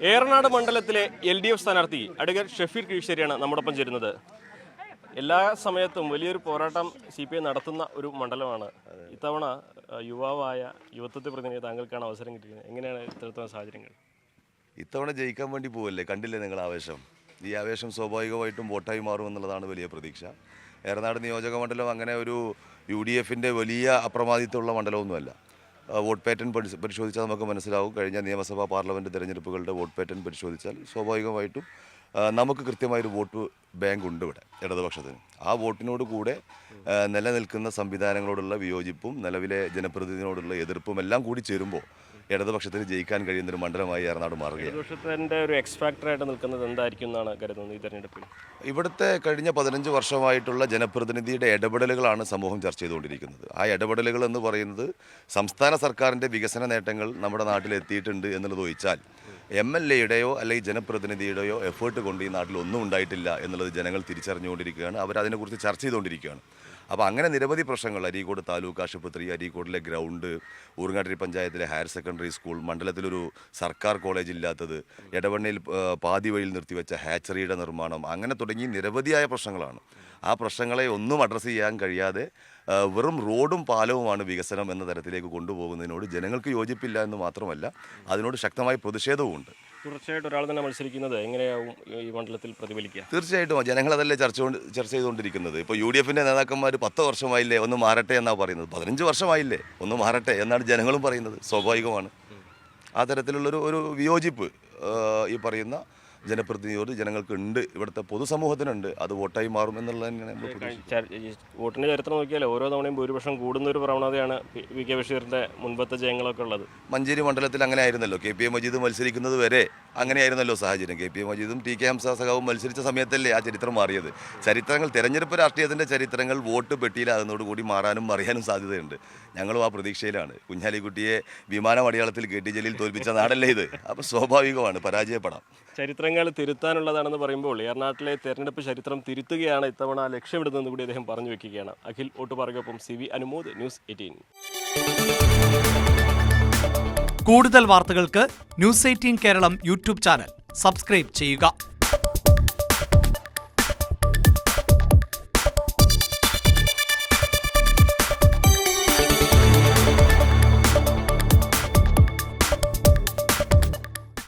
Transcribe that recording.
ഏറനാട് മണ്ഡലത്തിലെ LDF സ്ഥാനാർത്ഥി advocate Shafeer കീഴ്ശേരിയാണ് നമ്മോടൊപ്പം ചേരുന്നത്. എല്ലാ സമയത്തും വലിയൊരു പോരാട്ടം CPI നടത്തുന്ന ഒരു മണ്ഡലമാണ്. ഇത്തവണ യുവാവായ യുവത്വത്തെ പ്രതിനിധി താങ്കൾക്കാണ് അവസരം കിട്ടിയത്. എങ്ങനെയാണ് ഇത്തരത്തിലുള്ള സാഹചര്യങ്ങൾ? ഇത്തവണ ജയിക്കാൻ വേണ്ടി പോവല്ലേ, കണ്ടില്ലേ നിങ്ങൾ ആവേശം? ഈ ആവേശം സ്വാഭാവികമായിട്ടും വോട്ടായി മാറുമെന്നുള്ളതാണ് വലിയ പ്രതീക്ഷ. ഏറനാട് നിയോജക മണ്ഡലം അങ്ങനെ ഒരു UDFൻ്റെ വലിയ അപ്രമാദിത്വമുള്ള മണ്ഡലമൊന്നുമല്ല. വോട്ട് പാറ്റേൺ പരിശോധിച്ചാൽ നമുക്ക് മനസ്സിലാവും. കഴിഞ്ഞ നിയമസഭാ പാർലമെൻറ്റ് തിരഞ്ഞെടുപ്പുകളുടെ വോട്ട് പാറ്റേൺ പരിശോധിച്ചാൽ സ്വാഭാവികമായിട്ടും നമുക്ക് കൃത്യമായൊരു വോട്ട് ബാങ്ക് ഉണ്ട് ഇവിടെ ഇടതുപക്ഷത്തിന്. ആ വോട്ടിനോട് കൂടെ നിലനിൽക്കുന്ന സംവിധാനങ്ങളോടുള്ള വിയോജിപ്പും നിലവിലെ ജനപ്രതിനിധിയോടുള്ള എതിർപ്പും എല്ലാം കൂടി ചേരുമ്പോൾ ഇടതുപക്ഷത്തിന് ജയിക്കാൻ കഴിയുന്നൊരു മണ്ഡലമായി ഏറനാട് മാറുകയാണ്. ഇടതുപക്ഷത്തിൻ്റെ ഒരു എക്സ് ഫാക്ടറായിട്ട് നിൽക്കുന്നത് എന്തായിരിക്കും എന്നാണ് കരുതുന്നത് ഈ തെരഞ്ഞെടുപ്പിൽ? ഇവിടുത്തെ കഴിഞ്ഞ 15 വർഷമായിട്ടുള്ള ജനപ്രതിനിധിയുടെ ഇടപെടലുകളാണ് സമൂഹം ചർച്ച ചെയ്തുകൊണ്ടിരിക്കുന്നത്. ആ ഇടപെടലുകൾ എന്ന് പറയുന്നത് സംസ്ഥാന സർക്കാരിൻ്റെ വികസന നേട്ടങ്ങൾ നമ്മുടെ നാട്ടിൽ എത്തിയിട്ടുണ്ട് എന്നുള്ളത് ഒഴിച്ചാൽ MLAയുടെയോ അല്ലെങ്കിൽ ജനപ്രതിനിധിയുടെയോ എഫേർട്ട് കൊണ്ട് ഈ നാട്ടിൽ ഒന്നും ഉണ്ടായിട്ടില്ല എന്നുള്ളത് ജനങ്ങൾ തിരിച്ചറിഞ്ഞുകൊണ്ടിരിക്കുകയാണ്. അവരതിനെക്കുറിച്ച് ചർച്ച ചെയ്തുകൊണ്ടിരിക്കുകയാണ്. അപ്പോൾ അങ്ങനെ നിരവധി പ്രശ്നങ്ങൾ, അരീക്കോട് താലൂക്ക് ആശുപത്രി, അരീക്കോടിലെ ഗ്രൗണ്ട്, ഊർങ്ങാട്ടിരി പഞ്ചായത്തിലെ ഹയർ സെക്കൻഡറി സ്കൂൾ, മണ്ഡലത്തിലൊരു സർക്കാർ കോളേജ് ഇല്ലാത്തത്, എടവണ്ണയിൽ പാതി വഴിയിൽ നിർത്തിവെച്ച ഹാച്ചറിയുടെ നിർമ്മാണം, അങ്ങനെ തുടങ്ങി നിരവധിയായ പ്രശ്നങ്ങളാണ്. ആ പ്രശ്നങ്ങളെ ഒന്നും അഡ്രസ്സ് ചെയ്യാൻ കഴിയാതെ വെറും റോഡും പാലവുമാണ് വികസനം എന്ന തരത്തിലേക്ക് കൊണ്ടുപോകുന്നതിനോട് ജനങ്ങൾക്ക് യോജിപ്പില്ല എന്ന് മാത്രമല്ല, അതിനോട് ശക്തമായ പ്രതിഷേധവുമുണ്ട്. തീർച്ചയായിട്ടും ഒരാൾ തന്നെ മത്സരിക്കുന്നത് എങ്ങനെയാവും ഈ മണ്ഡലത്തിൽ പ്രതിഫലിക്കുക? തീർച്ചയായിട്ടും ജനങ്ങളതല്ലേ ചർച്ച ചെയ്തുകൊണ്ടിരിക്കുന്നത്. ഇപ്പോൾ UDFൻ്റെ നേതാക്കന്മാർ 10 വർഷമായില്ലേ ഒന്ന് മാറട്ടെ എന്നാണ് പറയുന്നത്. 15 വർഷമായില്ലേ ഒന്ന് മാറട്ടെ എന്നാണ് ജനങ്ങളും പറയുന്നത്. സ്വാഭാവികമാണ് ആ തരത്തിലുള്ളൊരു വിയോജിപ്പ് ഈ പറയുന്ന ജനപ്രതിനിധിയോട് ജനങ്ങൾക്കുണ്ട്, ഇവിടുത്തെ പൊതുസമൂഹത്തിനുണ്ട്. അത് വോട്ടായി മാറും എന്നുള്ളത് തന്നെയാണ്. വോട്ടിൻ്റെ ചരിത്രം നോക്കിയാൽ ഓരോ തവണയും ഭൂരിപക്ഷം കൂടുന്നൊരു പ്രവണതയാണ് VK ബഷീറിൻ്റെ മുൻപത്തെ ജയങ്ങളൊക്കെ ഉള്ളത്. മഞ്ചേരി മണ്ഡലത്തിൽ അങ്ങനെ ആയിരുന്നല്ലോ. KPA മജീദ് മത്സരിക്കുന്നത് വരെ അങ്ങനെയായിരുന്നല്ലോ സാഹചര്യം. KPA മജീദും TK ഹംസ സഖാവും മത്സരിച്ച സമയത്തല്ലേ ആ ചരിത്രം മാറിയത്. ചരിത്രങ്ങൾ, തെരഞ്ഞെടുപ്പ് രാഷ്ട്രീയത്തിൻ്റെ ചരിത്രങ്ങൾ വോട്ട് പെട്ടിയിലാകുന്നതോടുകൂടി മാറാനും മറിയാനും സാധ്യതയുണ്ട്. ഞങ്ങളും ആ പ്രതീക്ഷയിലാണ്. കുഞ്ഞാലിക്കുട്ടിയെ വിമാനം അടയാളത്തിൽ KT ജലീൽ തോൽപ്പിച്ച നാടല്ലേ ഇത്. അപ്പോൾ സ്വാഭാവികമാണ് പരാജയപ്പെടാം. ചരിത്രങ്ങൾ തിരുത്താനുള്ളതാണെന്ന് പറയുമ്പോൾ ഏറനാട്ടിലെ തെരഞ്ഞെടുപ്പ് ചരിത്രം തിരുത്തുകയാണ് ഇത്തവണ ലക്ഷ്യമിടുന്നതെന്ന് കൂടി അദ്ദേഹം പറഞ്ഞു വെക്കുകയാണ്. അഖിൽ ഓട്ടുപാറയ്ക്കൊപ്പം CV അനുമോദ്, ന്യൂസ് 18. കൂടുതൽ വാർത്തകൾക്ക് News 18 Keralam YouTube channel subscribe ചെയ്യുക.